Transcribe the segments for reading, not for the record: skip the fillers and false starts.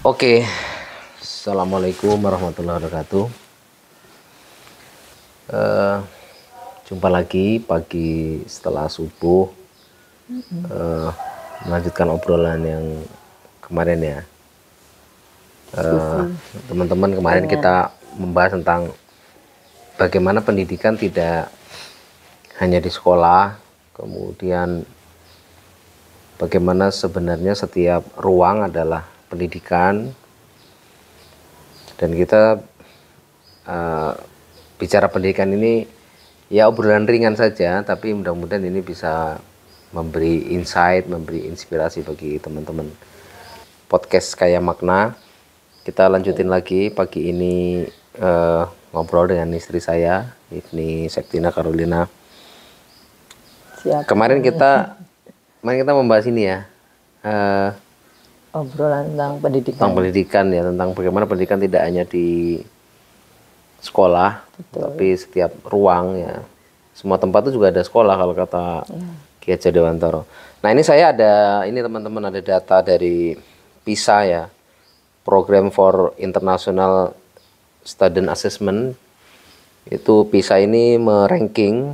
Oke, Assalamualaikum warahmatullahi wabarakatuh. Jumpa lagi pagi setelah subuh, melanjutkan obrolan yang kemarin ya. Teman-teman, kemarin kita membahas tentang bagaimana pendidikan tidak hanya di sekolah, kemudian bagaimana sebenarnya setiap ruang adalah pendidikan, dan kita bicara pendidikan ini ya obrolan ringan saja, tapi mudah-mudahan ini bisa memberi insight, memberi inspirasi bagi teman-teman. Podcast Kaya Makna, kita lanjutin lagi pagi ini ngobrol dengan istri saya, Ibni Septina Carolina. Kemarin kita membahas ini ya, obrolan tentang pendidikan. Tentang pendidikan ya, tentang bagaimana pendidikan tidak hanya di sekolah, tapi setiap ruang ya. Semua tempat itu juga ada sekolah kalau kata Ki Hajar Dewantara. Nah, ini saya ada, ini teman-teman ada data dari PISA ya, Program for International Student Assessment. Itu PISA ini meranking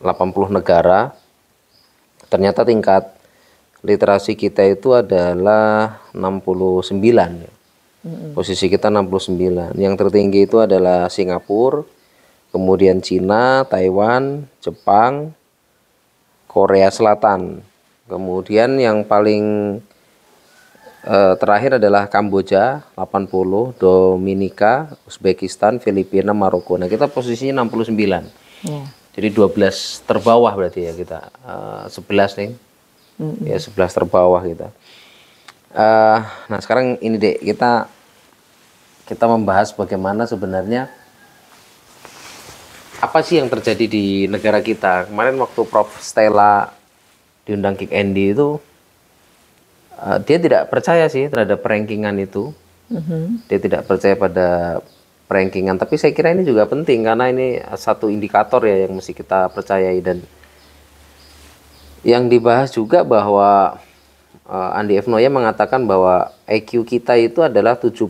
80 negara. Ternyata tingkat literasi kita itu adalah 69 ya. Posisi kita 69. Yang tertinggi itu adalah Singapura, kemudian Cina, Taiwan, Jepang, Korea Selatan. Kemudian yang paling terakhir adalah Kamboja 80, Dominika, Uzbekistan, Filipina, Maroko. Nah, kita posisinya 69. Ya. Jadi 12 terbawah berarti ya kita. 11 nih. Ya 11 terbawah kita. Nah sekarang ini deh, kita membahas bagaimana sebenarnya apa sih yang terjadi di negara kita. Kemarin waktu Prof Stella diundang Kick Andy itu, dia tidak percaya sih terhadap rankingan itu. Dia tidak percaya pada rankingan, tapi saya kira ini juga penting karena ini satu indikator ya yang mesti kita percayai. Dan yang dibahas juga bahwa Andi F. Noya mengatakan bahwa IQ kita itu adalah 78.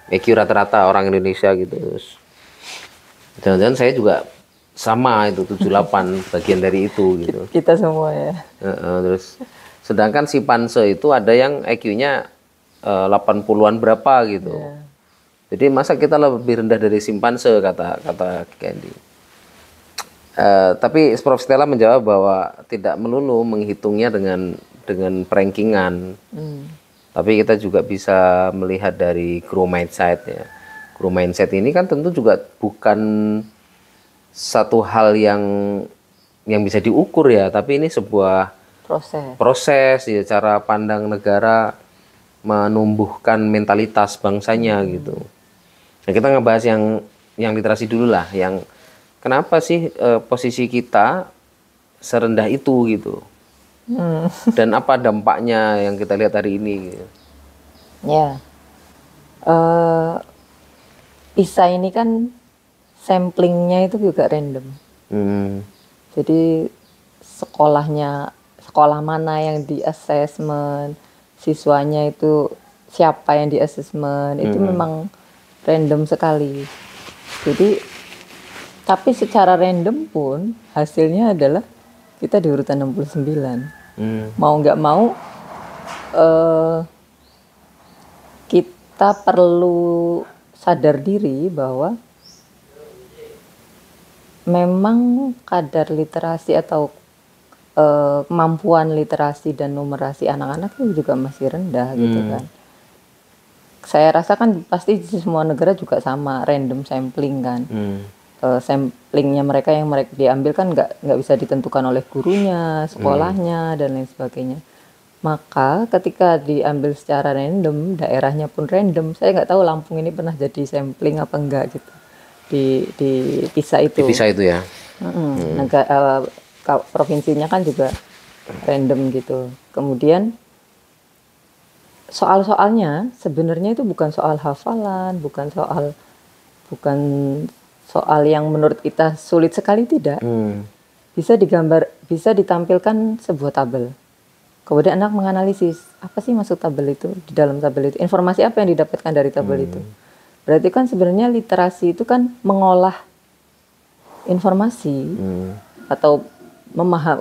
IQ rata-rata orang Indonesia gitu. Jangan-jangan saya juga sama itu 78, bagian dari itu gitu. Kita semua ya. Terus sedangkan si Panse itu ada yang IQ-nya 80-an berapa gitu. Jadi masa kita lebih rendah dari simpanse, kata Candy. Tapi Prof Stella menjawab bahwa tidak melulu menghitungnya dengan perankingan. Tapi kita juga bisa melihat dari grow mindset ya. Grow mindset ini kan tentu juga bukan satu hal yang bisa diukur ya, tapi ini sebuah proses ya, cara pandang negara menumbuhkan mentalitas bangsanya gitu. Nah, kita ngebahas yang literasi dulu lah, yang kenapa sih posisi kita serendah itu gitu, dan apa dampaknya yang kita lihat hari ini gitu. Ya, PISA ini kan samplingnya itu juga random. Jadi sekolah mana yang di assessment, siswanya itu siapa yang di assessment, itu memang random sekali. Jadi tapi secara random pun hasilnya adalah kita di urutan 69. Mau nggak mau kita perlu sadar diri bahwa memang kadar literasi atau kemampuan literasi dan numerasi anak-anak itu juga masih rendah gitu kan. Saya rasa kan pasti di semua negara juga sama, random sampling kan. Samplingnya mereka yang mereka diambil kan nggak bisa ditentukan oleh gurunya, sekolahnya dan lain sebagainya. Maka ketika diambil secara random, daerahnya pun random. Saya nggak tahu Lampung ini pernah jadi sampling apa enggak gitu di PISA itu. Di PISA itu ya. Provinsinya kan juga random gitu. Kemudian soal-soalnya sebenarnya itu bukan soal hafalan, bukan soal yang menurut kita sulit sekali, tidak. Bisa ditampilkan sebuah tabel. Kemudian anak menganalisis, apa sih maksud tabel itu, di dalam tabel itu, informasi apa yang didapatkan dari tabel itu. Berarti kan sebenarnya literasi itu kan mengolah informasi atau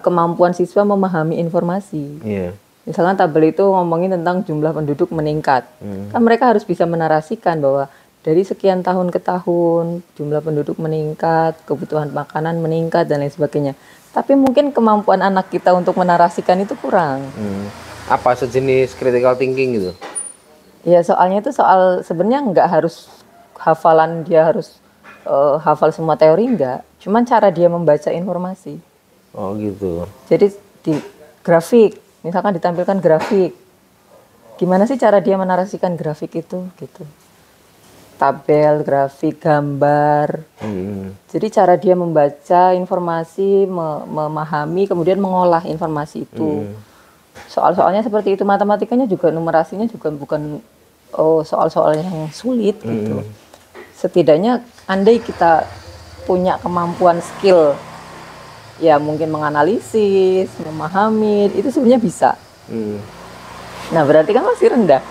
kemampuan siswa memahami informasi. Iya. Misalnya tabel itu ngomongin tentang jumlah penduduk meningkat. Kan mereka harus bisa menarasikan bahwa dari sekian tahun ke tahun jumlah penduduk meningkat, kebutuhan makanan meningkat dan lain sebagainya. Tapi mungkin kemampuan anak kita untuk menarasikan itu kurang. Apa sejenis critical thinking gitu? Ya soalnya itu soal sebenarnya nggak harus hafalan, dia harus hafal semua teori enggak. Cuman cara dia membaca informasi. Oh gitu. Jadi di grafik, misalkan ditampilkan grafik. Gimana sih cara dia menarasikan grafik itu gitu. Tabel, grafik, gambar. Jadi cara dia membaca informasi, memahami, kemudian mengolah informasi itu. Soal-soalnya seperti itu, matematikanya juga, numerasinya juga bukan soal-soal yang sulit gitu. Setidaknya andai kita punya kemampuan skill, ya mungkin menganalisis, memahami, itu sebenarnya bisa. Nah berarti kan masih rendah.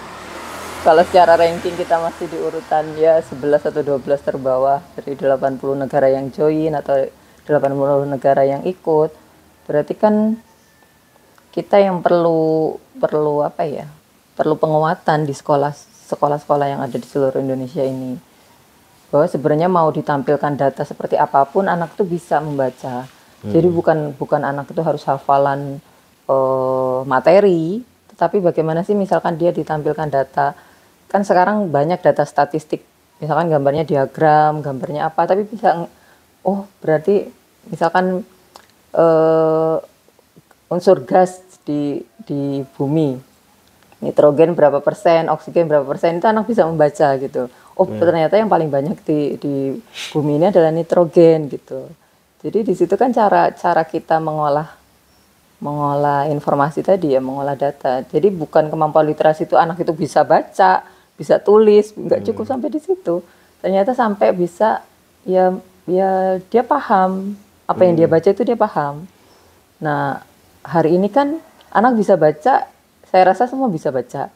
Kalau secara ranking kita masih di urutan ya 11 atau 12 terbawah dari 80 negara yang join atau 80 negara yang ikut. Berarti kan kita yang perlu apa ya? Perlu penguatan di sekolah-sekolah yang ada di seluruh Indonesia ini. Bahwa sebenarnya mau ditampilkan data seperti apapun anak itu bisa membaca. Jadi bukan anak itu harus hafalan materi, tetapi bagaimana sih misalkan dia ditampilkan data. Kan sekarang banyak data statistik, misalkan gambarnya diagram, gambarnya apa, tapi bisa, berarti misalkan unsur gas di bumi, nitrogen berapa persen, oksigen berapa persen, itu anak bisa membaca gitu. Ternyata yang paling banyak di bumi ini adalah nitrogen gitu. Jadi di situ kan cara kita mengolah informasi tadi ya, mengolah data. Jadi bukan kemampuan literasi itu anak itu bisa baca, bisa tulis, nggak cukup sampai di situ. Ternyata sampai bisa ya dia paham apa yang dia baca itu dia paham. Nah hari ini kan anak bisa baca, saya rasa semua bisa baca.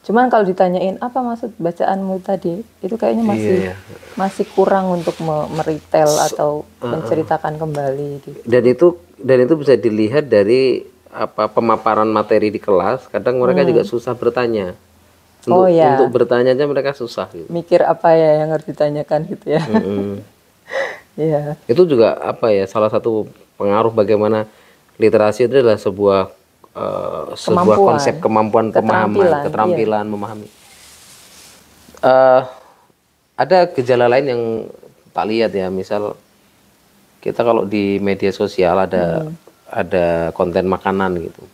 Cuman kalau ditanyain apa maksud bacaanmu tadi, itu kayaknya masih kurang untuk meritel atau menceritakan kembali. Gitu. Dan itu bisa dilihat dari pemaparan materi di kelas. Kadang mereka juga susah bertanya. Untuk bertanya aja mereka susah. Gitu. Mikir apa ya yang harus ditanyakan gitu ya. Iya. Itu juga salah satu pengaruh bagaimana literasi itu adalah sebuah konsep kemampuan pemahaman, keterampilan memahami. Ada gejala lain yang tak lihat ya, misal kita kalau di media sosial ada konten makanan gitu.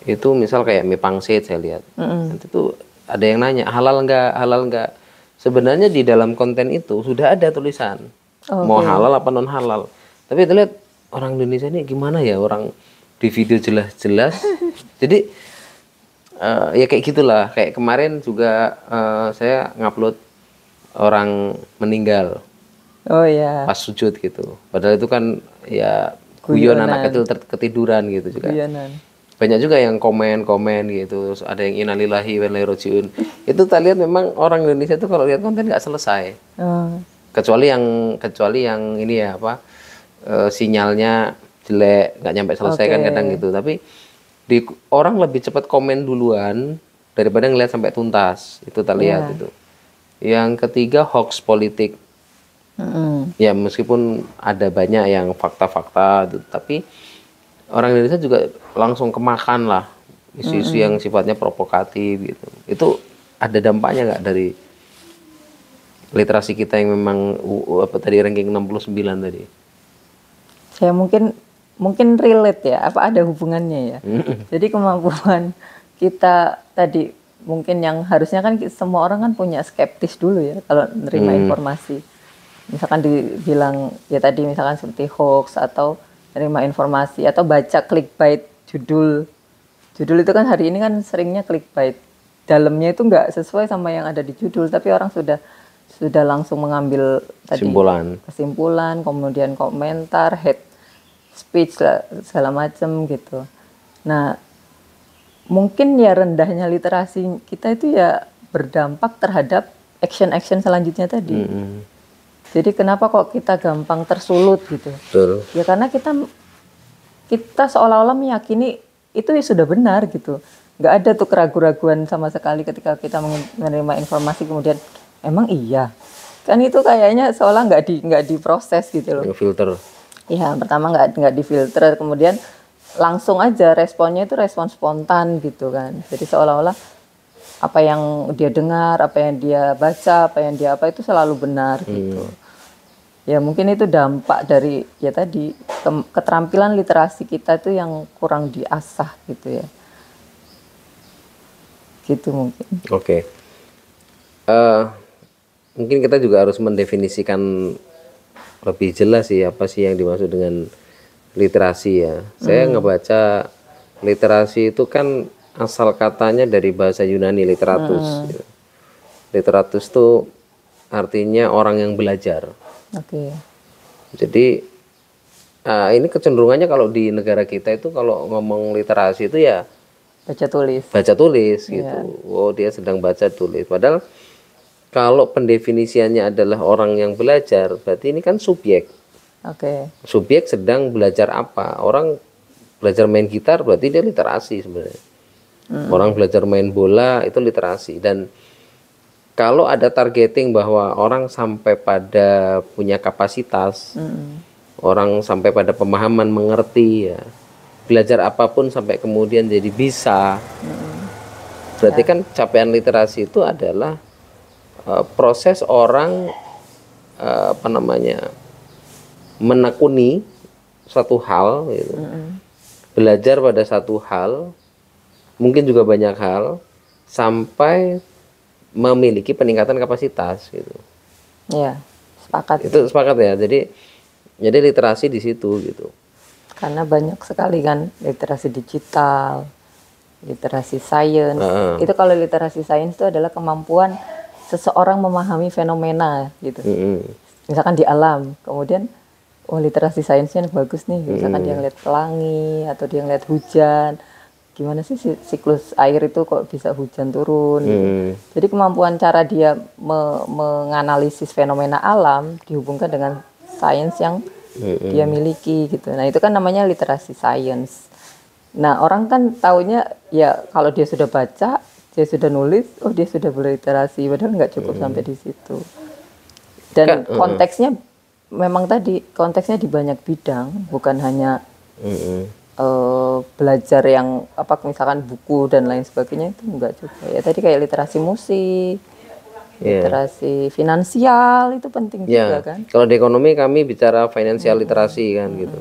Itu misal kayak mie pangsit saya lihat. Nanti tuh ada yang nanya halal enggak. Sebenarnya di dalam konten itu sudah ada tulisan mau halal apa non halal. Tapi kita lihat orang Indonesia ini gimana ya, orang di video jelas-jelas. Jadi ya kayak gitulah. Kayak kemarin juga saya ngupload orang meninggal. Pas sujud gitu. Padahal itu kan ya guyon anak kecil ketiduran gitu juga. Banyak juga yang komen gitu. Terus ada yang innalillahi wa inna ilaihi rajiun. Itu tak lihat memang orang Indonesia itu kalau lihat konten nggak selesai. Kecuali yang ini ya sinyalnya jelek, nggak nyampe selesai kan kadang gitu. Tapi orang lebih cepat komen duluan daripada ngelihat sampai tuntas. Itu tak lihat itu. Yang ketiga hoax politik. Ya meskipun ada banyak yang fakta-fakta gitu, tapi orang Indonesia juga langsung kemakan lah isu-isu yang sifatnya provokatif gitu. Itu ada dampaknya nggak dari literasi kita yang memang tadi ranking 69 tadi? Saya mungkin relate ya, apa ada hubungannya ya. Jadi kemampuan kita tadi mungkin yang harusnya kan semua orang kan punya skeptis dulu ya kalau menerima informasi. Misalkan dibilang ya tadi misalkan seperti hoax atau menerima informasi atau baca clickbait judul itu kan hari ini kan seringnya clickbait, dalamnya itu nggak sesuai sama yang ada di judul, tapi orang sudah langsung mengambil tadi kesimpulan, kemudian komentar, hate speech lah, segala macam gitu. Nah, mungkin ya rendahnya literasi kita itu ya berdampak terhadap action-action selanjutnya tadi. Jadi kenapa kok kita gampang tersulut gitu? Betul. Ya karena kita seolah-olah meyakini itu ya sudah benar gitu. Nggak ada tuh keraguan-raguan sama sekali ketika kita menerima informasi kemudian emang iya. Kan itu kayaknya seolah nggak diproses gitu loh. Filter. Ya pertama nggak difilter, kemudian langsung aja responnya itu respon spontan gitu kan. Jadi seolah-olah apa yang dia dengar, apa yang dia baca, apa yang dia apa itu selalu benar gitu. Ya mungkin itu dampak dari ya tadi keterampilan literasi kita itu yang kurang diasah gitu ya. Gitu mungkin. Oke. Mungkin kita juga harus mendefinisikan lebih jelas sih apa sih yang dimaksud dengan literasi ya. Saya ngebaca literasi itu kan asal katanya dari bahasa Yunani literatus. Gitu. Literatus itu artinya orang yang belajar. Oke. Jadi ini kecenderungannya kalau di negara kita itu kalau ngomong literasi itu ya baca tulis gitu. Oh dia sedang baca tulis. Padahal kalau pendefinisiannya adalah orang yang belajar, berarti ini kan subjek. Oke. Subjek sedang belajar apa? Orang belajar main gitar berarti dia literasi sebenarnya. Orang belajar main bola itu literasi. Dan kalau ada targeting bahwa orang sampai pada punya kapasitas, orang sampai pada pemahaman mengerti ya, belajar apapun sampai kemudian jadi bisa, berarti kan capaian literasi itu adalah proses orang menekuni satu hal, gitu. Belajar pada satu hal, mungkin juga banyak hal, sampai memiliki peningkatan kapasitas gitu. Iya, sepakat. Itu sepakat ya. Jadi literasi di situ gitu. Karena banyak sekali kan literasi digital, literasi sains. Itu kalau literasi sains itu adalah kemampuan seseorang memahami fenomena gitu. Misalkan di alam, kemudian literasi sainsnya bagus nih. Misalkan dia ngeliat pelangi atau dia ngeliat hujan. Gimana sih siklus air itu kok bisa hujan turun gitu. Jadi kemampuan cara dia menganalisis fenomena alam dihubungkan dengan sains yang dia miliki gitu. Nah itu kan namanya literasi sains. Nah orang kan taunya ya kalau dia sudah baca, dia sudah nulis, oh dia sudah berliterasi, padahal nggak cukup sampai di situ. Dan konteksnya memang tadi konteksnya di banyak bidang, bukan hanya belajar yang apa misalkan buku dan lain sebagainya, itu enggak juga ya. Tadi kayak literasi musik, literasi finansial itu penting juga kan. Kalau di ekonomi kami bicara financial literasi kan gitu.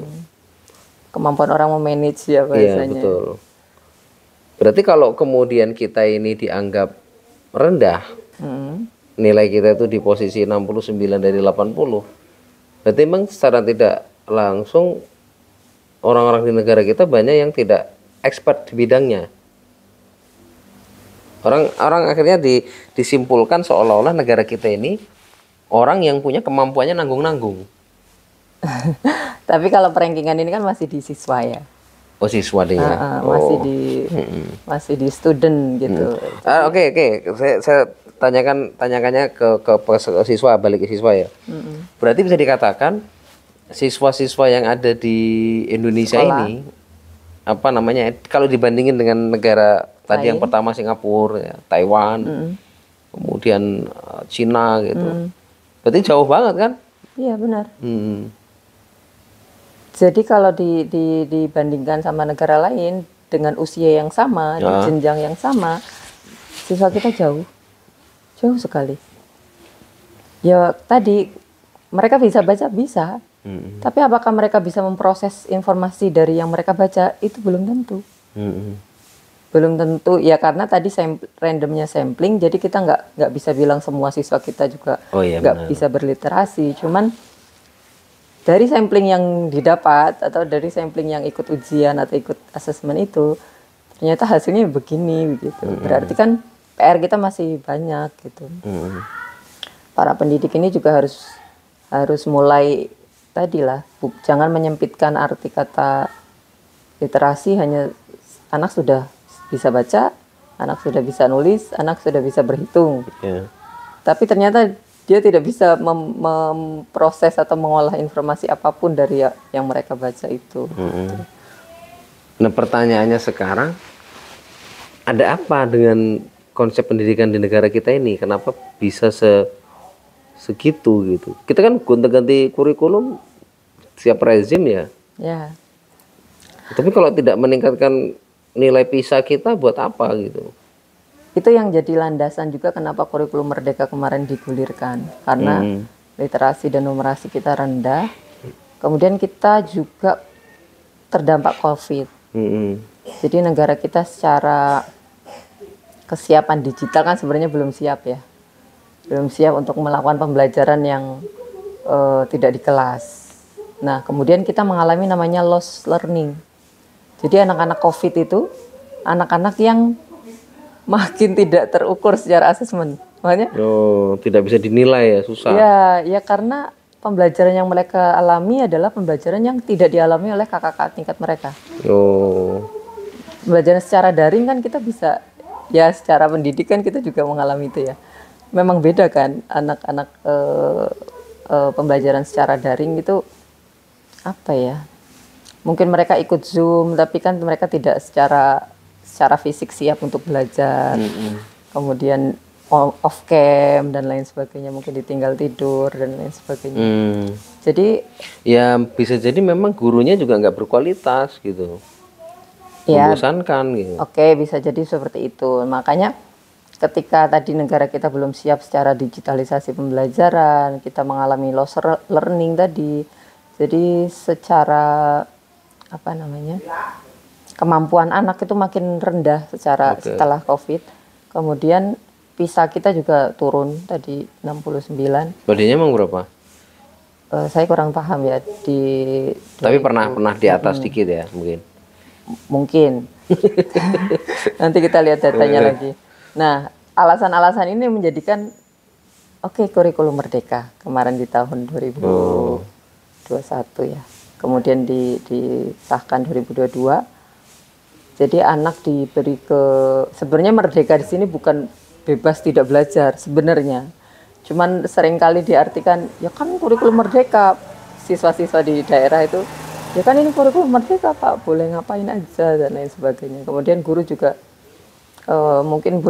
Kemampuan orang memanage ya bahasanya. Iya betul. Berarti kalau kemudian kita ini dianggap rendah, nilai kita itu di posisi 69 dari 80, berarti memang secara tidak langsung orang-orang di negara kita banyak yang tidak expert di bidangnya. Orang akhirnya disimpulkan seolah-olah negara kita ini orang yang punya kemampuannya nanggung-nanggung. Tapi kalau perankingan ini kan masih di siswa ya. Oh siswa deh ya. Masih di student gitu. Oke. Saya tanyakannya ke siswa, balik ke siswa ya. Berarti bisa dikatakan siswa-siswa yang ada di Indonesia ini apa namanya kalau dibandingin dengan negara tadi yang pertama Singapura ya, Taiwan, kemudian Cina gitu, berarti jauh banget kan? Iya benar. Jadi kalau dibandingkan sama negara lain dengan usia yang sama, di jenjang yang sama, siswa kita jauh sekali. Ya tadi mereka bisa baca bisa. Tapi apakah mereka bisa memproses informasi dari yang mereka baca itu belum tentu. Belum tentu ya karena tadi randomnya sampling, jadi kita nggak bisa bilang semua siswa kita juga nggak bisa berliterasi. Cuman dari sampling yang didapat atau dari sampling yang ikut ujian atau ikut asesmen itu ternyata hasilnya begini gitu. Berarti kan PR kita masih banyak gitu. Para pendidik ini juga harus mulai tadilah jangan menyempitkan arti kata literasi hanya anak sudah bisa baca, anak sudah bisa nulis, anak sudah bisa berhitung. Ya. Tapi ternyata dia tidak bisa memproses atau mengolah informasi apapun dari yang mereka baca itu. Nah, pertanyaannya sekarang, ada apa dengan konsep pendidikan di negara kita ini? Kenapa bisa segitu gitu? Kita kan gonta-ganti kurikulum siap rezim ya. Ya, Tapi kalau tidak meningkatkan nilai PISA kita buat apa gitu? itu yang jadi landasan juga kenapa kurikulum Merdeka kemarin digulirkan. Karena literasi dan numerasi kita rendah. Kemudian kita juga terdampak COVID. Jadi negara kita secara kesiapan digital kan sebenarnya belum siap ya. Belum siap untuk melakukan pembelajaran yang tidak di kelas. Nah, kemudian kita mengalami namanya lost learning. Jadi anak-anak COVID itu, anak-anak yang makin tidak terukur secara asesmen. Makanya, tidak bisa dinilai ya, susah. ya karena pembelajaran yang mereka alami adalah pembelajaran yang tidak dialami oleh kakak-kakak tingkat mereka. Pembelajaran secara daring kan kita bisa, ya secara pendidikan kita juga mengalami itu ya. Memang beda kan anak-anak pembelajaran secara daring itu apa ya? Mungkin mereka ikut Zoom, tapi kan mereka tidak secara fisik siap untuk belajar. Kemudian off cam dan lain sebagainya, mungkin ditinggal tidur dan lain sebagainya. Jadi ya bisa jadi memang gurunya juga nggak berkualitas gitu. Ya, membosankan gitu. Oke, bisa jadi seperti itu. Makanya ketika tadi negara kita belum siap secara digitalisasi pembelajaran, kita mengalami loss learning tadi. Jadi secara apa namanya? Kemampuan anak itu makin rendah setelah COVID. Kemudian PISA kita juga turun tadi 69. Badinya emang berapa? Saya kurang paham ya Tapi pernah di atas sedikit ya mungkin. Mungkin. Nanti kita lihat datanya lagi. Nah, alasan-alasan ini menjadikan kurikulum Merdeka kemarin di tahun 2021 ya. Kemudian disahkan 2022. Jadi anak diberi sebenarnya merdeka di sini bukan bebas tidak belajar sebenarnya. Cuman seringkali diartikan ya kan kurikulum merdeka, siswa-siswa di daerah itu ya kan ini kurikulum merdeka Pak, boleh ngapain aja dan lain sebagainya. Kemudian guru juga mungkin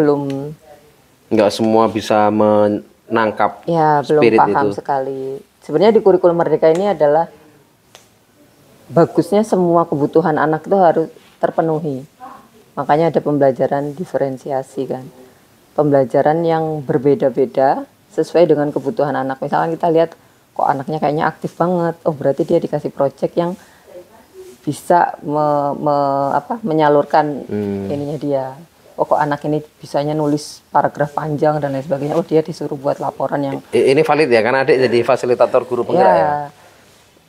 nggak semua bisa menangkap belum paham itu sekali. Sebenarnya di kurikulum merdeka ini adalah bagusnya semua kebutuhan anak itu harus terpenuhi. Makanya ada pembelajaran diferensiasi kan. Pembelajaran yang berbeda-beda sesuai dengan kebutuhan anak. Misalkan kita lihat kok anaknya kayaknya aktif banget. Oh, berarti dia dikasih proyek yang bisa menyalurkan ininya dia. Oh, kok anak ini bisanya nulis paragraf panjang dan lain sebagainya. Oh, dia disuruh buat laporan yang ini valid ya, kan adik jadi fasilitator guru penggerak ya.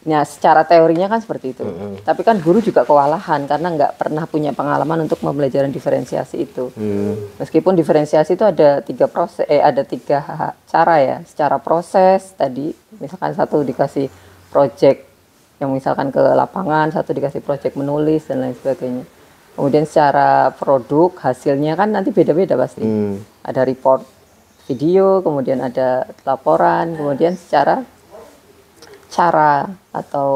Ya, secara teorinya kan seperti itu. Tapi kan guru juga kewalahan karena nggak pernah punya pengalaman untuk pembelajaran diferensiasi itu. Meskipun diferensiasi itu ada tiga cara ya. Secara proses tadi, misalkan satu dikasih project yang misalkan ke lapangan, satu dikasih project menulis dan lain sebagainya. Kemudian secara produk hasilnya kan nanti beda-beda pasti. Ada report video, kemudian ada laporan, kemudian secara cara atau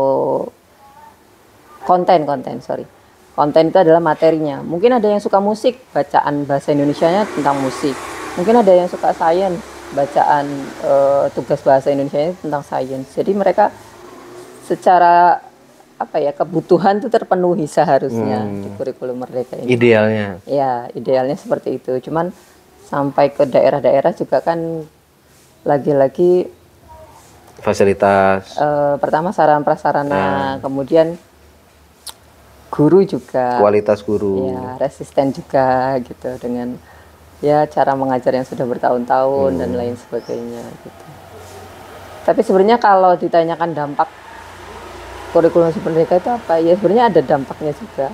konten itu adalah materinya. Mungkin ada yang suka musik, bacaan bahasa Indonesianya tentang musik. Mungkin ada yang suka sains, bacaan tugas bahasa Indonesianya tentang sains. Jadi mereka secara kebutuhan itu terpenuhi seharusnya di kurikulum merdeka ini. Idealnya. Ya, idealnya seperti itu. Cuman sampai ke daerah-daerah juga kan lagi-lagi fasilitas. Pertama sarana prasarana, kemudian guru juga. Kualitas guru. Ya, resisten juga gitu dengan ya cara mengajar yang sudah bertahun-tahun dan lain sebagainya gitu. Tapi sebenarnya kalau ditanyakan dampak kurikulum merdeka itu apa? Ya sebenarnya ada dampaknya juga.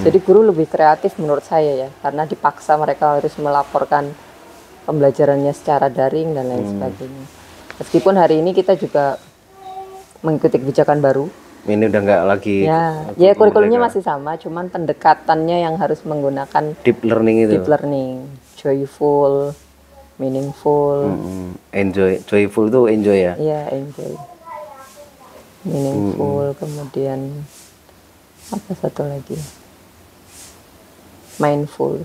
Jadi guru lebih kreatif menurut saya ya, karena dipaksa mereka harus melaporkan pembelajarannya secara daring dan lain sebagainya. Meskipun hari ini kita juga mengikuti kebijakan baru Ini udah nggak lagi Ya kurikulumnya masih sama, cuman pendekatannya yang harus menggunakan deep learning itu. Deep learning, joyful, meaningful. Enjoy, joyful itu enjoy ya? Iya, enjoy. Meaningful, kemudian apa satu lagi? Mindful,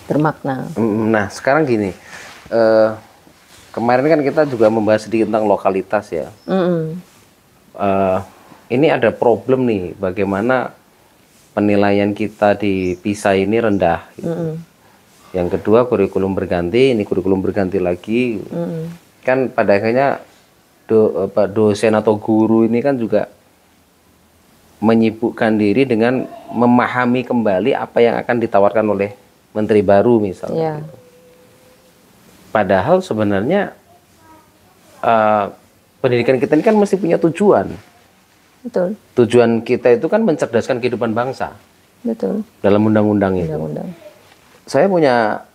bermakna. Nah, sekarang gini, kemarin kan kita juga membahas sedikit tentang lokalitas ya. Ini ada problem nih, bagaimana penilaian kita di PISA ini rendah. Gitu. Yang kedua, kurikulum berganti, ini kurikulum berganti lagi. Kan pada akhirnya dosen atau guru ini kan juga menyibukkan diri dengan memahami kembali apa yang akan ditawarkan oleh menteri baru misalnya. Gitu. Padahal sebenarnya pendidikan kita ini kan mesti punya tujuan. Betul. Tujuan kita itu kan mencerdaskan kehidupan bangsa. Betul. Dalam undang-undang itu. Saya punya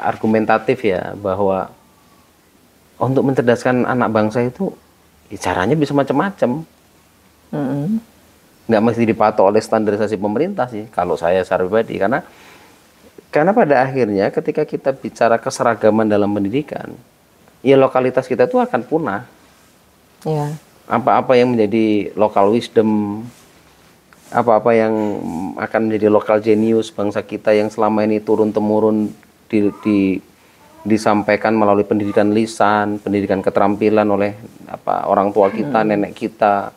argumentatif ya, bahwa untuk mencerdaskan anak bangsa itu ya caranya bisa macam-macam. Nggak mesti dipatok oleh standarisasi pemerintah sih, kalau saya secara pribadi, karena pada akhirnya ketika kita bicara keseragaman dalam pendidikan, ya lokalitas kita itu akan punah. Ya. Apa-apa yang menjadi local wisdom, apa-apa yang akan menjadi local genius bangsa kita yang selama ini turun-temurun disampaikan melalui pendidikan lisan, pendidikan keterampilan oleh orang tua kita, nenek kita,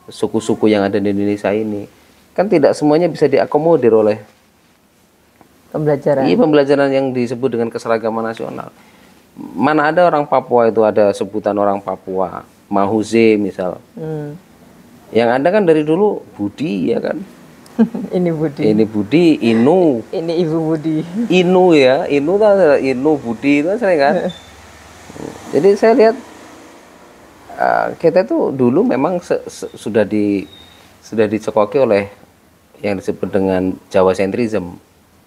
suku-suku yang ada di Indonesia ini, kan tidak semuanya bisa diakomodir oleh pembelajaran. Iya, pembelajaran yang disebut dengan keseragaman nasional. Mana ada orang Papua itu ada sebutan orang Papua, Mahuze misal. Yang ada kan dari dulu Budi ya kan. Ini Budi. Ini Budi, Inu. Ini Ibu Budi. Inu ya, Inu kan, Inu Budi itu sering kan. Jadi saya lihat kita itu dulu memang sudah dicekoki oleh yang disebut dengan Jawa sentrism.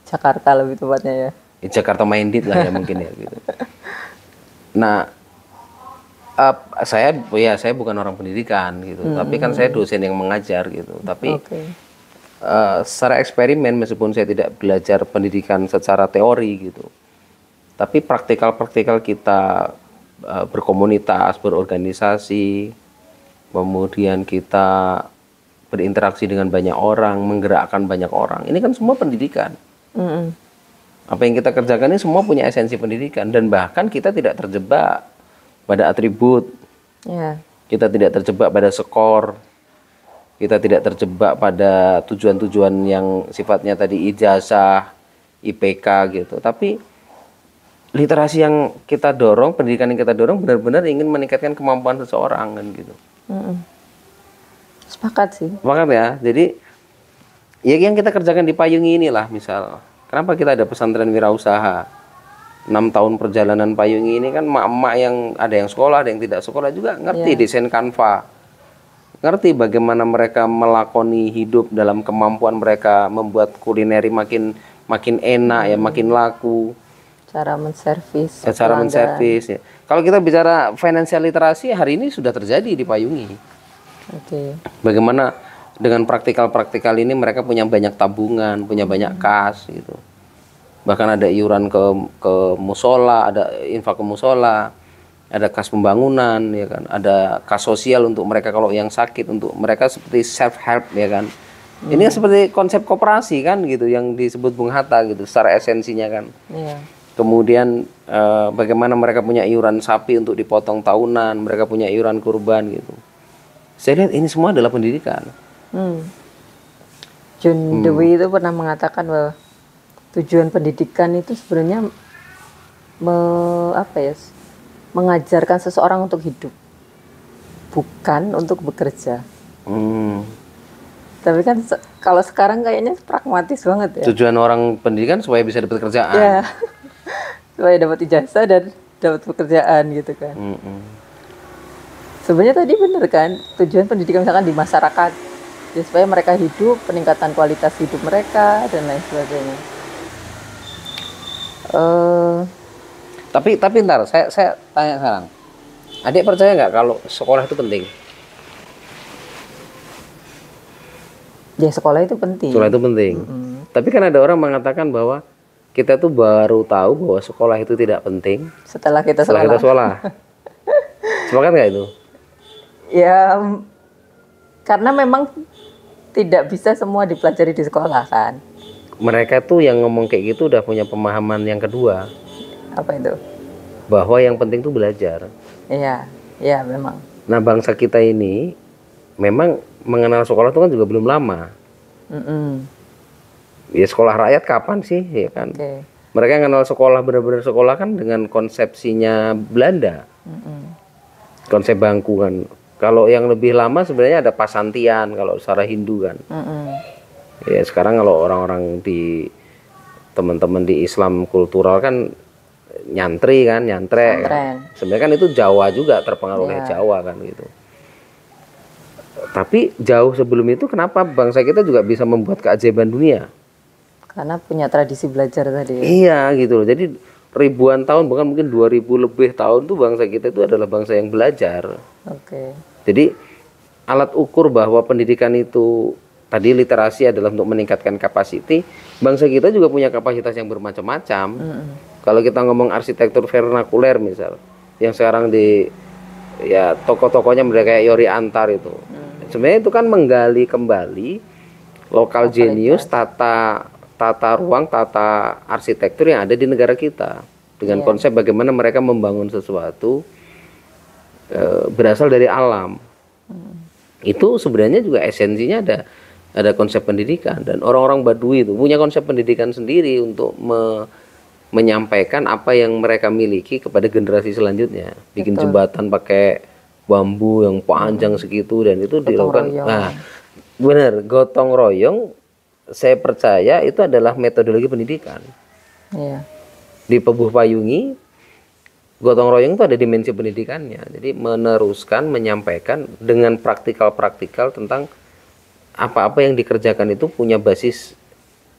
Jakarta lebih tepatnya ya. Jakarta minded lah ya mungkin ya gitu. Nah, saya bukan orang pendidikan gitu, tapi kan saya dosen yang mengajar gitu. Tapi secara eksperimen, meskipun saya tidak belajar pendidikan secara teori gitu, tapi praktikal kita berkomunitas, berorganisasi, kemudian kita berinteraksi dengan banyak orang, menggerakkan banyak orang. Ini kan semua pendidikan. Apa yang kita kerjakan ini semua punya esensi pendidikan, dan bahkan kita tidak terjebak pada atribut, kita tidak terjebak pada skor, kita tidak terjebak pada tujuan-tujuan yang sifatnya tadi ijazah, IPK gitu. Tapi literasi yang kita dorong, pendidikan yang kita dorong benar-benar ingin meningkatkan kemampuan seseorang kan gitu. Sepakat sih. Sepakat ya. Jadi ya yang kita kerjakan di Payungi inilah, misal kenapa kita ada pesantren wirausaha. 6 tahun perjalanan Payungi ini kan emak-emak yang ada yang sekolah, ada yang tidak sekolah juga ngerti desain Canva, ngerti bagaimana mereka melakoni hidup dalam kemampuan mereka membuat kulineri makin enak ya, makin laku. Cara menservis. Cara menservis ya. Kalau kita bicara financial literasi hari ini sudah terjadi di Payungi. Bagaimana dengan praktikal ini mereka punya banyak tabungan, punya banyak kas gitu. Bahkan ada iuran ke musola, ada infak ke musola, ada kas pembangunan ya kan, ada kas sosial untuk mereka kalau yang sakit, untuk mereka seperti self help ya kan. Ini seperti konsep koperasi kan gitu yang disebut Bung Hatta gitu secara esensinya kan. Kemudian bagaimana mereka punya iuran sapi untuk dipotong tahunan, mereka punya iuran kurban gitu. Saya lihat ini semua adalah pendidikan. John Dewey itu pernah mengatakan bahwa tujuan pendidikan itu sebenarnya mengajarkan seseorang untuk hidup, bukan untuk bekerja. Tapi kan kalau sekarang kayaknya pragmatis banget ya. Tujuan orang pendidikan supaya bisa dapat kerjaan. Ya, supaya dapat ijazah dan dapat pekerjaan gitu kan. Sebenarnya tadi bener kan, tujuan pendidikan misalkan di masyarakat, ya supaya mereka hidup, peningkatan kualitas hidup mereka dan lain sebagainya. Tapi ntar saya tanya sekarang, adik percaya nggak kalau sekolah itu penting? Ya sekolah itu penting. Sekolah itu penting. Tapi kan ada orang mengatakan bahwa kita tuh baru tahu bahwa sekolah itu tidak penting Setelah kita setelah kita sekolah. Sepakat nggak itu? Ya, karena memang tidak bisa semua dipelajari di sekolah kan. Mereka tuh yang ngomong kayak gitu udah punya pemahaman yang kedua, Apa itu? bahwa yang penting tuh belajar. Iya, iya memang. Nah, bangsa kita ini memang mengenal sekolah itu kan juga belum lama. Mm-mm. Ya sekolah rakyat kapan sih, ya kan? Oke. Mereka yang kenal sekolah benar-benar sekolah kan dengan konsepsinya Belanda, konsep bangku kan. Kalau yang lebih lama sebenarnya ada pasantian kalau secara Hindu kan. Mm-mm. Ya sekarang kalau orang-orang di teman-teman di Islam kultural kan nyantri kan, nyantre. Pesantren. Sebenarnya kan itu Jawa juga, terpengaruh oleh Jawa kan gitu. Tapi jauh sebelum itu kenapa bangsa kita juga bisa membuat keajaiban dunia? Karena punya tradisi belajar tadi. Iya gitu loh. Jadi ribuan tahun bahkan mungkin 2000 lebih tahun tuh bangsa kita itu adalah bangsa yang belajar. Oke. Jadi alat ukur bahwa pendidikan itu tadi literasi adalah untuk meningkatkan kapasiti, bangsa kita juga punya kapasitas yang bermacam-macam. Kalau kita ngomong arsitektur vernakuler misal, yang sekarang di ya tokoh-tokohnya mereka kayak Yori Antar itu. Sebenarnya itu kan menggali kembali lokal genius tata ruang, tata arsitektur yang ada di negara kita dengan konsep bagaimana mereka membangun sesuatu berasal dari alam. Itu sebenarnya juga esensinya ada konsep pendidikan, dan orang-orang Badui itu punya konsep pendidikan sendiri untuk menyampaikan apa yang mereka miliki kepada generasi selanjutnya. Bikin jembatan pakai bambu yang panjang segitu, dan itu dilakukan. Nah, benar, gotong royong. Saya percaya itu adalah metodologi pendidikan. Iya. Di Pebuh Payungi, gotong royong itu ada dimensi pendidikannya. Jadi meneruskan, menyampaikan dengan praktikal-praktikal tentang apa-apa yang dikerjakan itu punya basis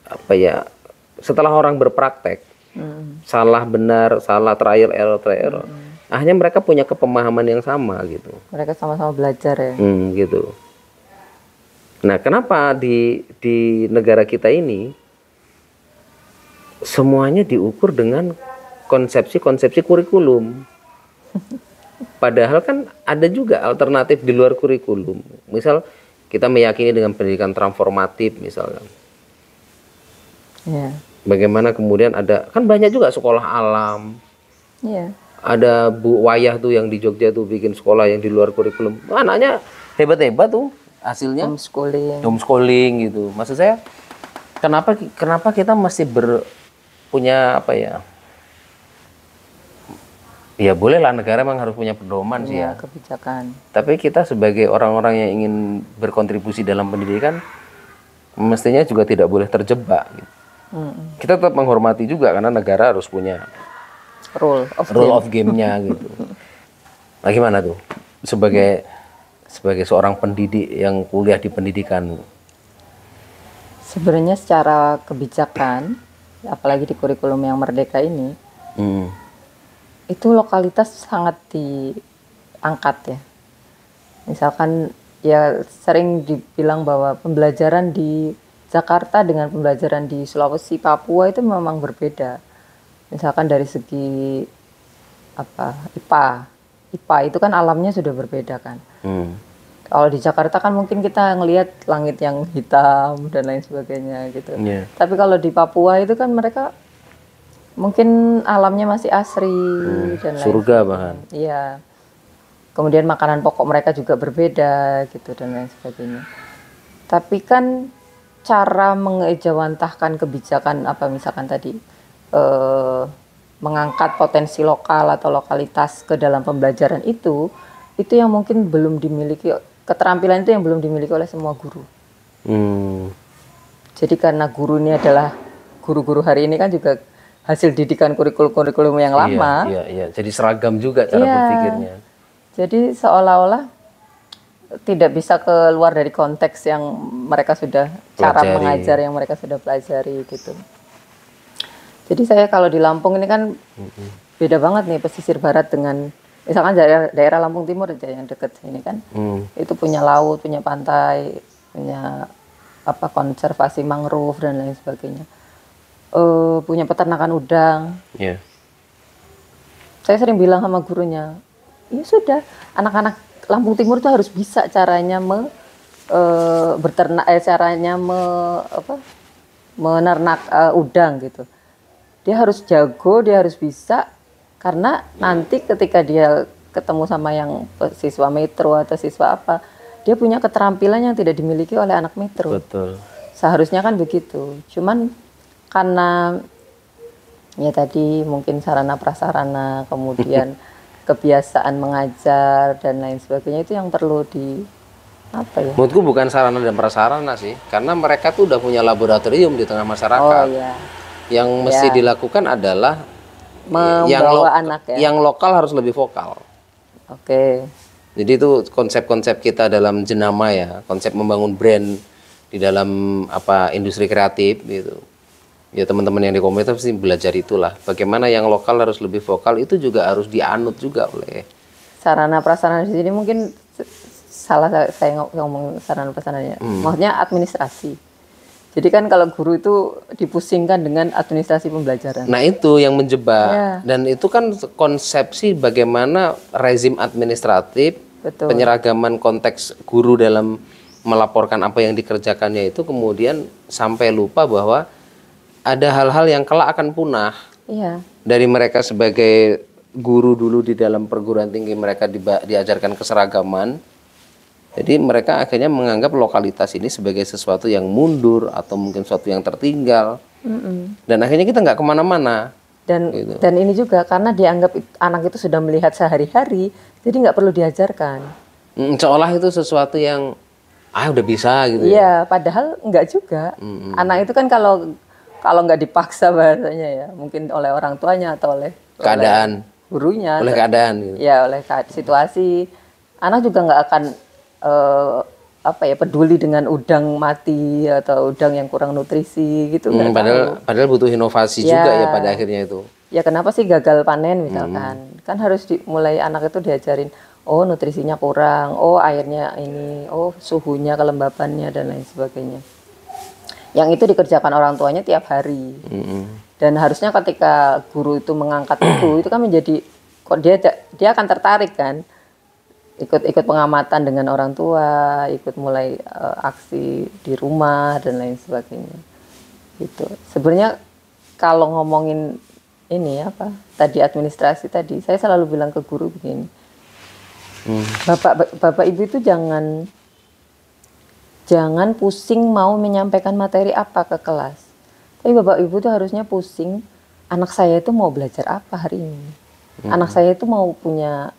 apa ya? Setelah orang berpraktek, salah benar, salah trial error, akhirnya mereka punya kepemahaman yang sama gitu. Mereka sama-sama belajar ya. Gitu. Nah, kenapa di negara kita ini semuanya diukur dengan konsepsi-konsepsi kurikulum? Padahal kan ada juga alternatif di luar kurikulum. Misal kita meyakini dengan pendidikan transformatif misalkan. Iya. Bagaimana kemudian ada, kan banyak juga sekolah alam. Iya. Ada Bu Wayah tuh yang di Jogja tuh bikin sekolah yang di luar kurikulum. Anaknya hebat-hebat tuh hasilnya. Homeschooling gitu. Maksud saya kenapa kita masih punya apa ya? Ya bolehlah negara memang harus punya pedoman sih ya. Kebijakan. Tapi kita sebagai orang-orang yang ingin berkontribusi dalam pendidikan mestinya juga tidak boleh terjebak gitu. Kita tetap menghormati juga karena negara harus punya rule of game-nya gitu. Nah, gimana tuh sebagai seorang pendidik yang kuliah di pendidikan? Sebenarnya secara kebijakan, apalagi di kurikulum yang merdeka ini, itu lokalitas sangat diangkat ya. Misalkan ya sering dibilang bahwa pembelajaran di Jakarta dengan pembelajaran di Sulawesi, Papua itu memang berbeda. Misalkan dari segi IPA itu kan alamnya sudah berbeda kan. Kalau di Jakarta kan mungkin kita ngelihat langit yang hitam dan lain sebagainya gitu. Tapi kalau di Papua itu kan mereka mungkin alamnya masih asri dan lain surga bahkan. Iya. Kemudian makanan pokok mereka juga berbeda gitu dan lain sebagainya. Tapi kan cara mengejawantahkan kebijakan misalkan tadi mengangkat potensi lokal atau lokalitas ke dalam pembelajaran itu yang mungkin belum dimiliki, keterampilan itu yang belum dimiliki oleh semua guru. Jadi karena guru ini adalah guru-guru hari ini kan juga hasil didikan kurikulum yang lama. Iya. Jadi seragam juga cara berpikirnya. Jadi seolah-olah tidak bisa keluar dari konteks yang mereka sudah cara mengajar yang mereka sudah pelajari gitu. Jadi saya kalau di Lampung ini kan beda banget nih pesisir barat dengan misalkan daerah Lampung Timur aja yang dekat sini kan. Itu punya laut, punya pantai, punya apa konservasi mangrove dan lain sebagainya. Punya peternakan udang. Iya. Saya sering bilang sama gurunya, ya sudah, anak-anak Lampung Timur itu harus bisa caranya berternak, caranya menernak udang gitu. Dia harus jago, dia harus bisa, karena nanti ketika dia ketemu sama yang siswa metro atau siswa apa, dia punya keterampilan yang tidak dimiliki oleh anak metro. Betul. Seharusnya kan begitu. Cuman karena ya tadi mungkin sarana prasarana, kemudian kebiasaan mengajar dan lain sebagainya itu yang perlu apa ya? Menurutku bukan sarana dan prasarana sih, karena mereka tuh udah punya laboratorium di tengah Oh masyarakat. ya, Yang mesti dilakukan adalah membawa anak ya. yang lokal harus lebih vokal. Oke. Jadi itu konsep-konsep kita dalam jenama ya, konsep membangun brand di dalam industri kreatif gitu. Ya teman-teman yang di komunitas pasti belajar itulah. Bagaimana yang lokal harus lebih vokal, itu juga harus dianut juga oleh Sarana prasarana di sini mungkin salah saya ngomong sarana prasarananya. Maksudnya administrasi. Jadi kan kalau guru itu dipusingkan dengan administrasi pembelajaran. Nah itu yang menjebak. Ya. Dan itu kan konsepsi bagaimana rezim administratif, Betul. penyeragaman konteks guru dalam melaporkan apa yang dikerjakannya itu kemudian sampai lupa bahwa ada hal-hal yang kelak akan punah. Iya. Dari mereka sebagai guru dulu di dalam perguruan tinggi mereka diajarkan keseragaman. Jadi mereka akhirnya menganggap lokalitas ini sebagai sesuatu yang mundur atau mungkin sesuatu yang tertinggal. Dan akhirnya kita nggak kemana-mana. Dan ini juga karena dianggap anak itu sudah melihat sehari-hari, jadi nggak perlu diajarkan. Seolah itu sesuatu yang udah bisa gitu. Iya, padahal nggak juga. Anak itu kan kalau nggak dipaksa bahasanya ya, mungkin oleh orang tuanya atau oleh Keadaan. gurunya, Oleh keadaan gitu. ya oleh situasi, anak juga nggak akan peduli dengan udang mati atau udang yang kurang nutrisi gitu. Padahal butuh inovasi juga ya pada akhirnya itu. Ya kenapa sih gagal panen misalkan? Kan harus mulai anak itu diajarin, oh nutrisinya kurang, oh airnya ini, oh suhunya, kelembabannya dan lain sebagainya. Yang itu dikerjakan orang tuanya tiap hari. Dan harusnya ketika guru itu mengangkat itu kan menjadi, kok dia akan tertarik kan, ikut pengamatan dengan orang tua, ikut mulai aksi di rumah dan lain sebagainya. Gitu. Sebenarnya kalau ngomongin ini tadi administrasi tadi, saya selalu bilang ke guru begini, bapak ibu itu jangan pusing mau menyampaikan materi apa ke kelas. Tapi bapak ibu itu harusnya pusing, anak saya itu mau belajar apa hari ini. Anak saya itu mau punya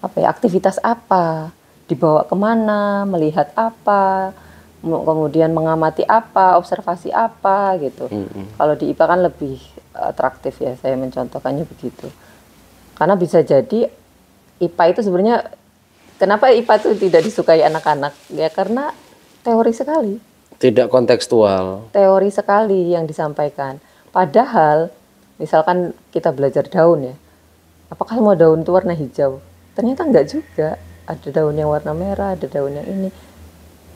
aktivitas apa, dibawa kemana, melihat apa, kemudian mengamati apa, observasi apa gitu. Kalau di IPA kan lebih atraktif ya, saya mencontohkannya begitu. Karena bisa jadi IPA itu sebenarnya, kenapa IPA itu tidak disukai anak-anak? Ya karena teori sekali. Tidak kontekstual. Teori sekali yang disampaikan. Padahal, misalkan kita belajar daun ya, apakah semua daun itu warna hijau? Ternyata enggak juga. Ada daun yang warna merah, ada daun yang ini.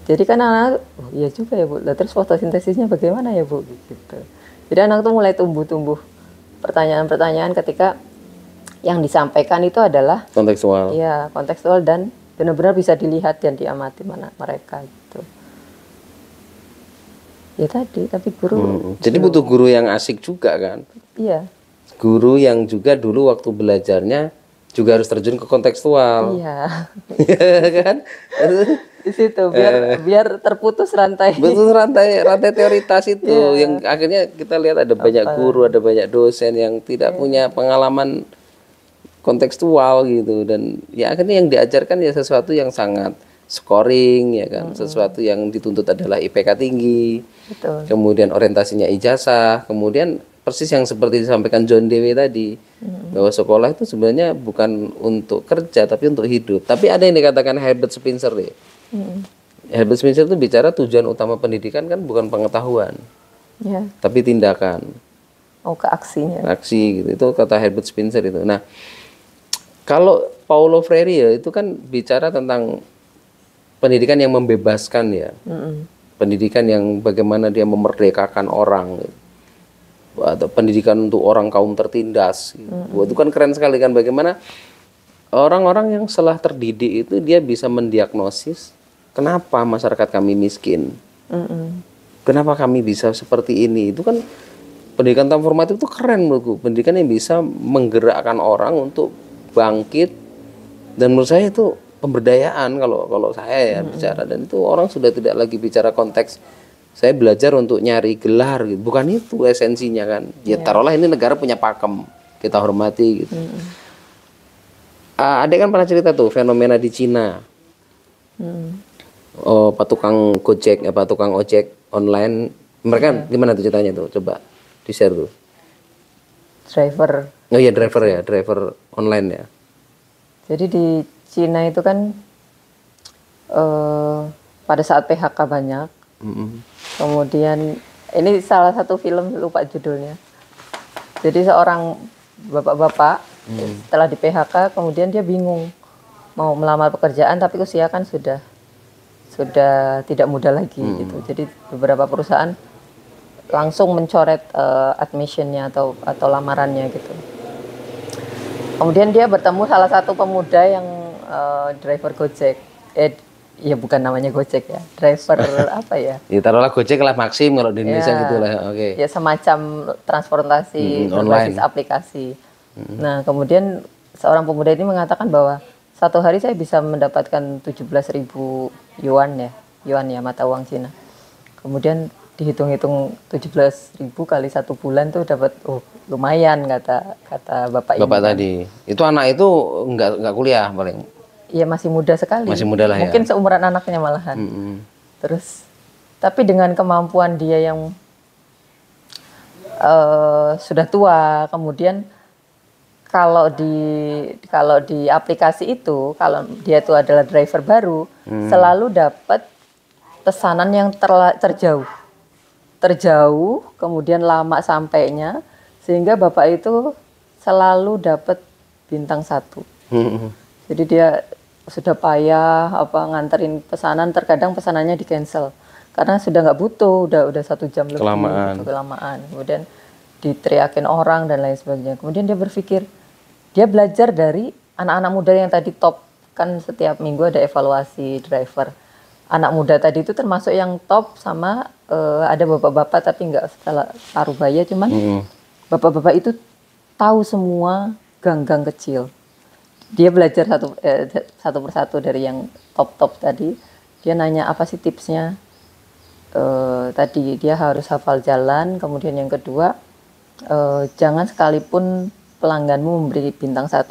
Jadi kan anak, oh iya juga ya Bu. Lah terus fotosintesisnya bagaimana ya Bu? Gitu. Jadi anak tuh mulai tumbuh pertanyaan-pertanyaan ketika yang disampaikan itu adalah kontekstual. Iya, kontekstual dan benar-benar bisa dilihat dan diamati mereka gitu. Ya tadi, tapi guru. Jadi butuh guru yang asik juga kan? Iya. Guru yang juga dulu waktu belajarnya juga harus terjun ke kontekstual. Iya. Kan? Di situ biar terputus rantai. Betul, rantai teoritas itu yang akhirnya kita lihat ada banyak guru, ada banyak dosen yang tidak punya pengalaman kontekstual gitu, dan ya akhirnya yang diajarkan ya sesuatu yang sangat scoring ya kan, sesuatu yang dituntut adalah IPK tinggi. Betul. Kemudian orientasinya ijazah, kemudian persis yang seperti disampaikan John Dewey tadi, bahwa sekolah itu sebenarnya bukan untuk kerja tapi untuk hidup. Tapi ada yang dikatakan Herbert Spencer deh. Herbert Spencer itu bicara tujuan utama pendidikan kan bukan pengetahuan, tapi tindakan. Oh, ke aksinya. Aksi gitu, itu kata Herbert Spencer itu. Nah, kalau Paulo Freire itu kan bicara tentang pendidikan yang membebaskan ya. pendidikan yang bagaimana dia memerdekakan orang, gitu. Atau pendidikan untuk orang kaum tertindas, gitu. Wah, itu kan keren sekali kan, bagaimana orang-orang yang setelah terdidik itu dia bisa mendiagnosis kenapa masyarakat kami miskin, kenapa kami bisa seperti ini. Itu kan pendidikan transformatif itu keren menurutku, pendidikan yang bisa menggerakkan orang untuk bangkit, dan menurut saya itu pemberdayaan kalau saya ya bicara. Dan itu orang sudah tidak lagi bicara konteks saya belajar untuk nyari gelar gitu, bukan itu esensinya kan. Ya taruhlah ini negara punya pakem, kita hormati gitu. Adek kan pernah cerita tuh fenomena di Cina. Oh, tukang Gojek, tukang ojek online, mereka gimana tuh ceritanya tuh? Coba di-share tuh. Driver. Oh iya, driver online ya. Jadi di Cina itu kan pada saat PHK banyak. Kemudian ini salah satu film, lupa judulnya. Jadi seorang bapak-bapak setelah di PHK kemudian dia bingung mau melamar pekerjaan, tapi usia kan sudah tidak muda lagi gitu. Jadi beberapa perusahaan langsung mencoret admissionnya atau lamarannya gitu. Kemudian dia bertemu salah satu pemuda yang driver Gojek. Ya bukan namanya Gojek ya, driver apa ya? Ya taruhlah Gojek lah, Maxim kalau di Indonesia gitulah. Oke. Ya semacam transportasi berbasis aplikasi. Nah kemudian seorang pemuda ini mengatakan bahwa satu hari saya bisa mendapatkan 17.000 yuan ya, mata uang Cina. Kemudian dihitung-hitung 17.000 kali 1 bulan tuh dapat lumayan, kata bapak ini. Tadi itu anak itu nggak kuliah paling. Iya masih muda sekali. Masih muda lah. Mungkin seumuran anaknya malahan. Terus tapi dengan kemampuan dia yang sudah tua, kemudian kalau di aplikasi itu, kalau dia itu adalah driver baru, selalu dapat pesanan yang terjauh, kemudian lama sampainya, sehingga bapak itu selalu dapat bintang 1. Jadi dia sudah payah nganterin pesanan, terkadang pesanannya di cancel karena sudah nggak butuh, udah 1 jam lebih, kelamaan. Kemudian diteriakin orang dan lain sebagainya. Kemudian dia berpikir, dia belajar dari anak-anak muda yang tadi top, kan setiap minggu ada evaluasi driver. Anak muda tadi itu termasuk yang top, sama ada bapak-bapak tapi nggak skala Parubaya, cuman bapak-bapak itu tahu semua gang-gang kecil. Dia belajar satu persatu dari yang top tadi. Dia nanya apa sih tipsnya. Tadi dia harus hafal jalan. Kemudian yang kedua, jangan sekalipun pelangganmu memberi bintang 1.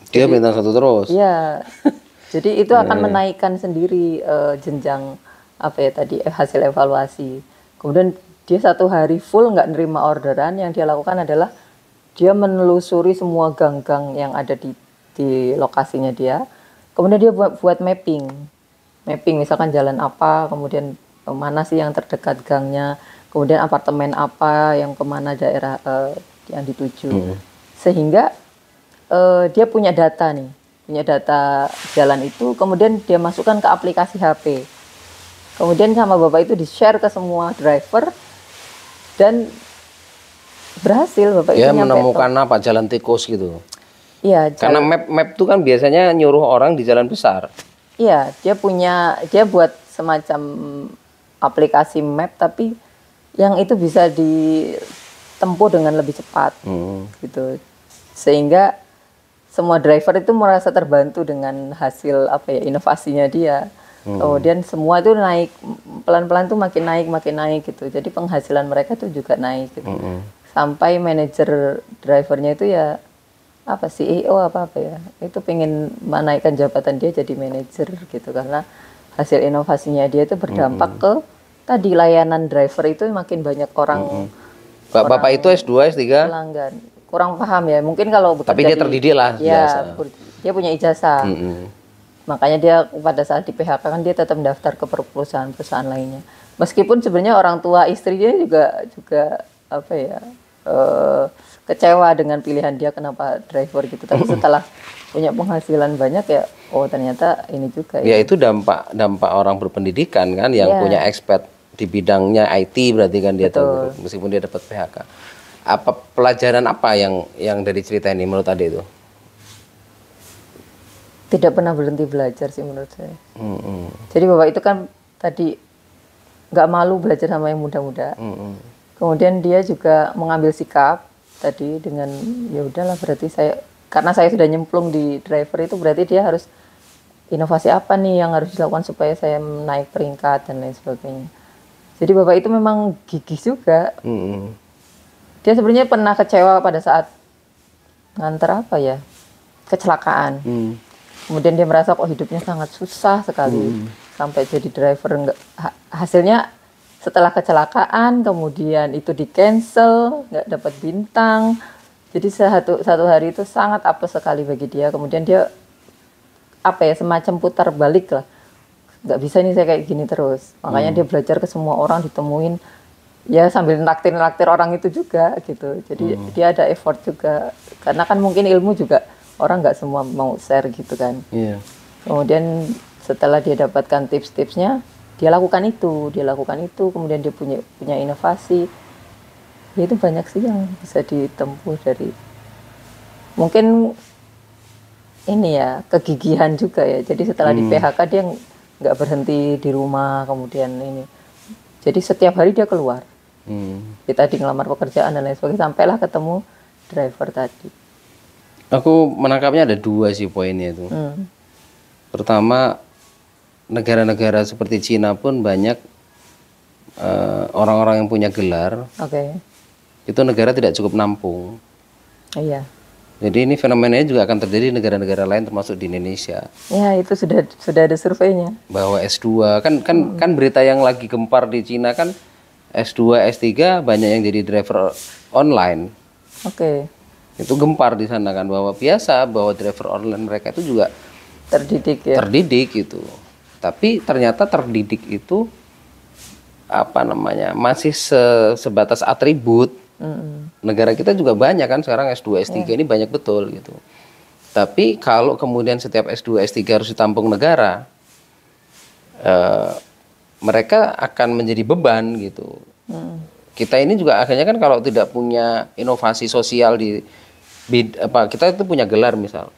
Dia bintang 1 terus. Iya. Jadi itu akan menaikkan sendiri jenjang hasil evaluasi. Kemudian dia 1 hari full nggak nerima orderan. Yang dia lakukan adalah dia menelusuri semua gang-gang yang ada di lokasinya dia. Kemudian dia buat mapping misalkan jalan apa, kemudian mana sih yang terdekat gangnya, kemudian apartemen apa yang kemana daerah yang dituju. Sehingga dia punya data jalan itu, kemudian dia masukkan ke aplikasi HP. Kemudian sama bapak itu di-share ke semua driver, dan berhasil bapak itu menemukan jalan tikus gitu. Iya, karena map itu kan biasanya nyuruh orang di jalan besar. Iya, dia buat semacam aplikasi map, tapi yang itu bisa ditempuh dengan lebih cepat, gitu. Sehingga semua driver itu merasa terbantu dengan hasil inovasinya dia. Kemudian semua itu naik pelan-pelan tuh makin naik gitu. Jadi penghasilan mereka tuh juga naik gitu. Sampai manajer drivernya itu ya CEO itu pengen menaikkan jabatan dia jadi manajer gitu, karena hasil inovasinya dia itu berdampak ke tadi layanan driver itu makin banyak orang. Bapak itu S2, S3? Pelanggan. Kurang paham ya, mungkin kalau bekerja tapi dia terdidik lah. Ya, dia punya ijazah. Makanya dia pada saat di PHK kan dia tetap mendaftar ke perusahaan-perusahaan lainnya. Meskipun sebenarnya orang tua istrinya juga kecewa dengan pilihan dia kenapa driver gitu. Tapi setelah punya penghasilan banyak ya, oh ternyata ini juga Ya itu dampak orang berpendidikan kan, yang Iya. punya expert di bidangnya IT berarti kan dia tahu Betul. gitu, meskipun dia dapat PHK. Apa pelajaran apa yang dari cerita ini menurut Ade itu? Tidak pernah berhenti belajar sih menurut saya. Mm-mm. Jadi bapak itu kan tadi nggak malu belajar sama yang muda-muda. Mm-mm. Kemudian dia juga mengambil sikap tadi dengan ya udahlah, berarti saya, karena saya sudah nyemplung di driver itu, berarti dia harus inovasi apa nih yang harus dilakukan supaya saya naik peringkat dan lain sebagainya. Jadi bapak itu memang gigih juga. Mm-mm. Dia sebenarnya pernah kecewa pada saat nganter apa ya, kecelakaan. Mm. Kemudian dia merasa kok hidupnya sangat susah sekali sampai jadi driver. Hasilnya setelah kecelakaan kemudian itu di cancel, nggak dapat bintang. Jadi satu hari itu sangat apes sekali bagi dia. Kemudian dia apa ya, semacam putar balik lah. Nggak bisa nih saya kayak gini terus. Makanya dia belajar ke semua orang, ditemuin ya sambil naktir orang itu juga gitu. Jadi dia ada effort juga. Karena kan mungkin ilmu juga orang nggak semua mau share gitu kan. Iya. Kemudian setelah dia dapatkan tips-tipsnya, dia lakukan itu, kemudian dia punya inovasi. Ya itu banyak sih yang bisa ditempuh dari mungkin ini ya, kegigihan juga ya. Jadi setelah di PHK dia nggak berhenti di rumah, kemudian ini. Jadi setiap hari dia keluar. Kita di ngelamar pekerjaan dan lain sebagainya, sampailah ketemu driver tadi. Aku menangkapnya ada dua sih poinnya itu. Pertama, negara-negara seperti Cina pun banyak orang-orang yang punya gelar. Oke. Itu negara tidak cukup nampung. Iya. Jadi ini fenomenanya juga akan terjadi di negara-negara lain termasuk di Indonesia. Ya itu sudah ada surveinya. Bahwa S2 kan berita yang lagi gempar di Cina kan S2, S3 banyak yang jadi driver online. Oke. Itu gempar di sana kan, bahwa biasa bahwa driver online mereka itu juga Terdidik ya. terdidik gitu. Tapi ternyata terdidik itu apa namanya, masih sebatas atribut. Negara kita juga banyak kan sekarang S2, S3 ini banyak betul gitu. Tapi kalau kemudian setiap S2, S3 harus ditampung negara, mereka akan menjadi beban gitu. Kita ini juga akhirnya kan kalau tidak punya inovasi sosial kita itu punya gelar misal.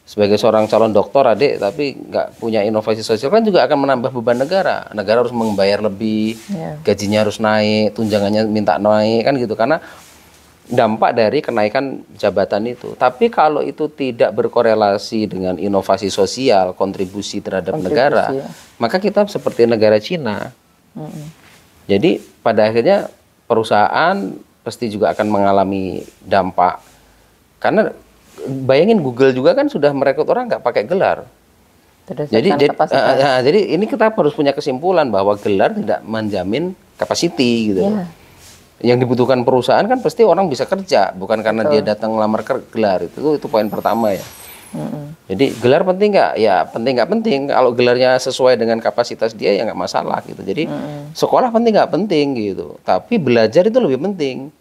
Sebagai seorang calon doktor adik tapi nggak punya inovasi sosial kan juga akan menambah beban negara. Negara harus membayar lebih, gajinya harus naik, tunjangannya minta naik kan gitu, karena dampak dari kenaikan jabatan itu. Tapi kalau itu tidak berkorelasi dengan inovasi sosial, kontribusi terhadap negara, maka kita seperti negara Cina. Jadi pada akhirnya perusahaan pasti juga akan mengalami dampak. Karena bayangin Google juga kan sudah merekrut orang nggak pakai gelar. Jadi ini kita harus punya kesimpulan bahwa gelar tidak menjamin capacity gitu. Yang dibutuhkan perusahaan kan pasti orang bisa kerja, bukan karena dia datang ngelamar gelar. Itu poin pertama ya. Jadi gelar penting nggak? Ya penting nggak penting. Kalau gelarnya sesuai dengan kapasitas dia ya nggak masalah gitu. Jadi sekolah penting nggak penting gitu. Tapi belajar itu lebih penting.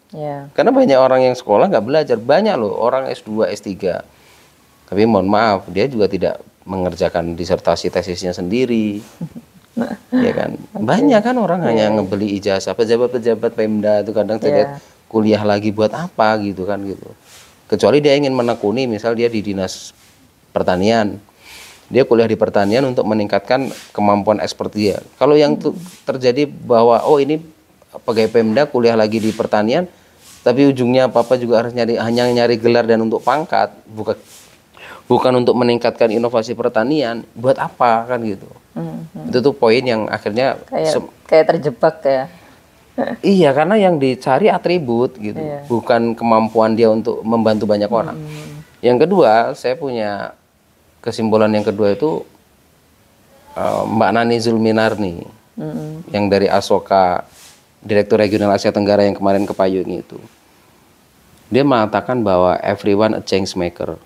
Karena banyak orang yang sekolah nggak belajar. Banyak loh orang S2, S3. Tapi mohon maaf, dia juga tidak mengerjakan disertasi tesisnya sendiri. Ya kan? Banyak kan orang hanya ngebeli ijazah. Pejabat-pejabat Pemda itu kadang terlihat kuliah lagi buat apa gitu kan gitu. Kecuali dia ingin menekuni, misal dia di dinas pertanian. Dia kuliah di pertanian untuk meningkatkan kemampuan ekspor dia. Kalau yang terjadi bahwa ini pegawai Pemda kuliah lagi di pertanian, tapi ujungnya apa-apa juga harus hanya nyari gelar dan untuk pangkat, bukan untuk meningkatkan inovasi pertanian, buat apa kan gitu. Itu tuh poin yang akhirnya kayak terjebak ya. Iya, karena yang dicari atribut gitu, bukan kemampuan dia untuk membantu banyak orang. Yang kedua, saya punya kesimpulan yang kedua itu Mbak Nani Zulminarni, yang dari Asoka, Direktur Regional Asia Tenggara yang kemarin ke Payung itu. Dia mengatakan bahwa everyone a change maker.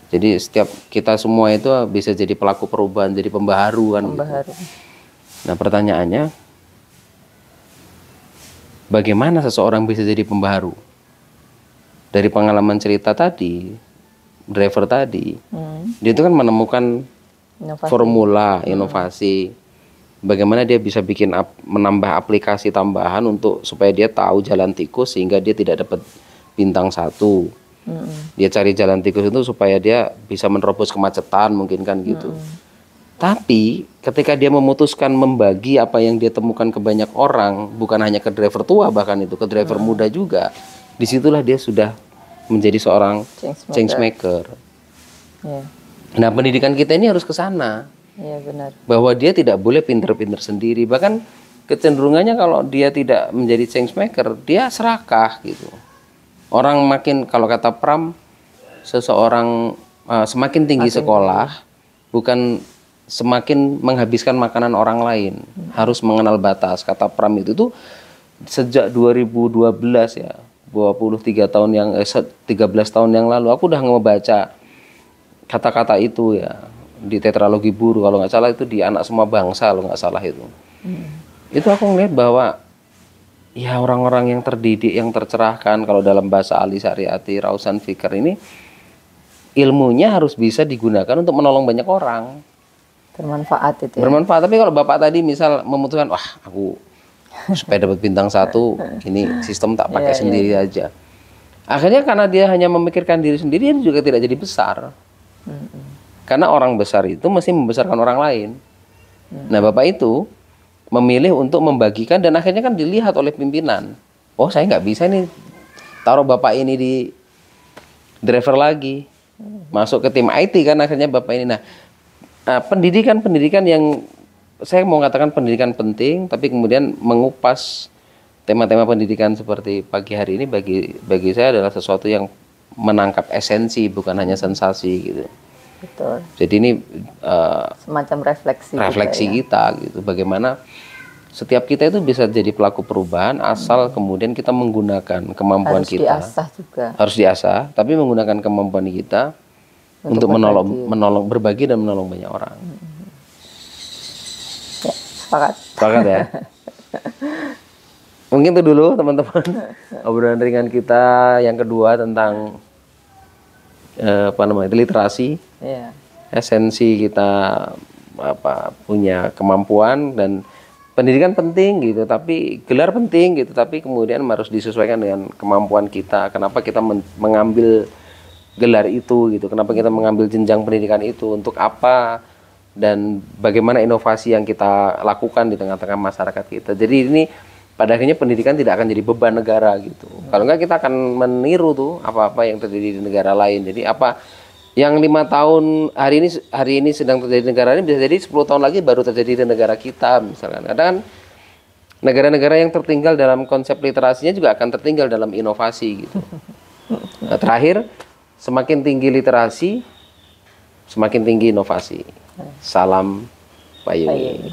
Jadi setiap kita semua itu bisa jadi pelaku perubahan, jadi pembaharu kan. Gitu. Nah pertanyaannya, bagaimana seseorang bisa jadi pembaharu. Dari pengalaman cerita tadi, driver tadi, dia itu kan menemukan Inovasi. formula inovasi, bagaimana dia bisa bikin menambah aplikasi tambahan untuk supaya dia tahu jalan tikus sehingga dia tidak dapat bintang 1. Dia cari jalan tikus itu supaya dia bisa menerobos kemacetan, mungkin kan gitu. Tapi ketika dia memutuskan membagi apa yang dia temukan ke banyak orang, bukan hanya ke driver tua, bahkan itu ke driver muda juga, disitulah dia sudah menjadi seorang change maker. Ya. Nah, pendidikan kita ini harus ke sana. Iya benar. Bahwa dia tidak boleh pinter-pinter sendiri. Bahkan kecenderungannya kalau dia tidak menjadi change maker, dia serakah gitu. Orang makin, kalau kata Pram, seseorang semakin tinggi sekolah, bukan semakin menghabiskan makanan orang lain. Harus mengenal batas. Kata Pram itu tuh sejak 2012 ya, 13 tahun yang lalu, aku udah ngebaca kata-kata itu ya di tetralogi Buru, kalau nggak salah itu di Anak Semua Bangsa, kalau nggak salah itu. Itu aku ngeliat bahwa ya orang-orang yang terdidik, yang tercerahkan, kalau dalam bahasa Ali Syariati, Rausan Fikr ini, ilmunya harus bisa digunakan untuk menolong banyak orang. Bermanfaat itu ya. Bermanfaat. Tapi kalau bapak tadi misal memutuskan, wah aku supaya dapat bintang 1, ini sistem tak pakai sendiri aja. Akhirnya karena dia hanya memikirkan diri sendiri, dia juga tidak jadi besar. Karena orang besar itu mesti membesarkan orang lain. Nah, bapak itu memilih untuk membagikan, dan akhirnya kan dilihat oleh pimpinan. Oh, saya nggak bisa nih taruh bapak ini di driver lagi, masuk ke tim IT kan akhirnya bapak ini. Nah, pendidikan yang saya mau katakan pendidikan penting, tapi kemudian mengupas tema-tema pendidikan seperti pagi hari ini bagi saya adalah sesuatu yang menangkap esensi, bukan hanya sensasi gitu. Betul. Jadi ini Semacam refleksi kita gitu. Bagaimana setiap kita itu bisa jadi pelaku perubahan asal kemudian kita menggunakan kemampuan harus kita. Diasah juga. Harus diasah, tapi menggunakan kemampuan kita untuk menolong berbagi dan menolong banyak orang. Ya, sepakat. Sepakat ya. Mungkin itu dulu teman-teman obrolan ringan kita yang kedua tentang literasi. Iya. Esensi kita punya kemampuan, dan pendidikan penting gitu, tapi gelar penting gitu, tapi kemudian harus disesuaikan dengan kemampuan kita. Kenapa kita mengambil gelar itu gitu? Kenapa kita mengambil jenjang pendidikan itu? Untuk apa? Dan bagaimana inovasi yang kita lakukan di tengah-tengah masyarakat kita. Jadi ini pada akhirnya pendidikan tidak akan jadi beban negara gitu. Kalau enggak kita akan meniru tuh apa-apa yang terjadi di negara lain. Jadi apa yang 5 tahun hari ini sedang terjadi di negara ini, bisa jadi 10 tahun lagi baru terjadi di negara kita misalkan. Kadang negara-negara yang tertinggal dalam konsep literasinya juga akan tertinggal dalam inovasi gitu. Nah, terakhir, semakin tinggi literasi, semakin tinggi inovasi. Salam payung.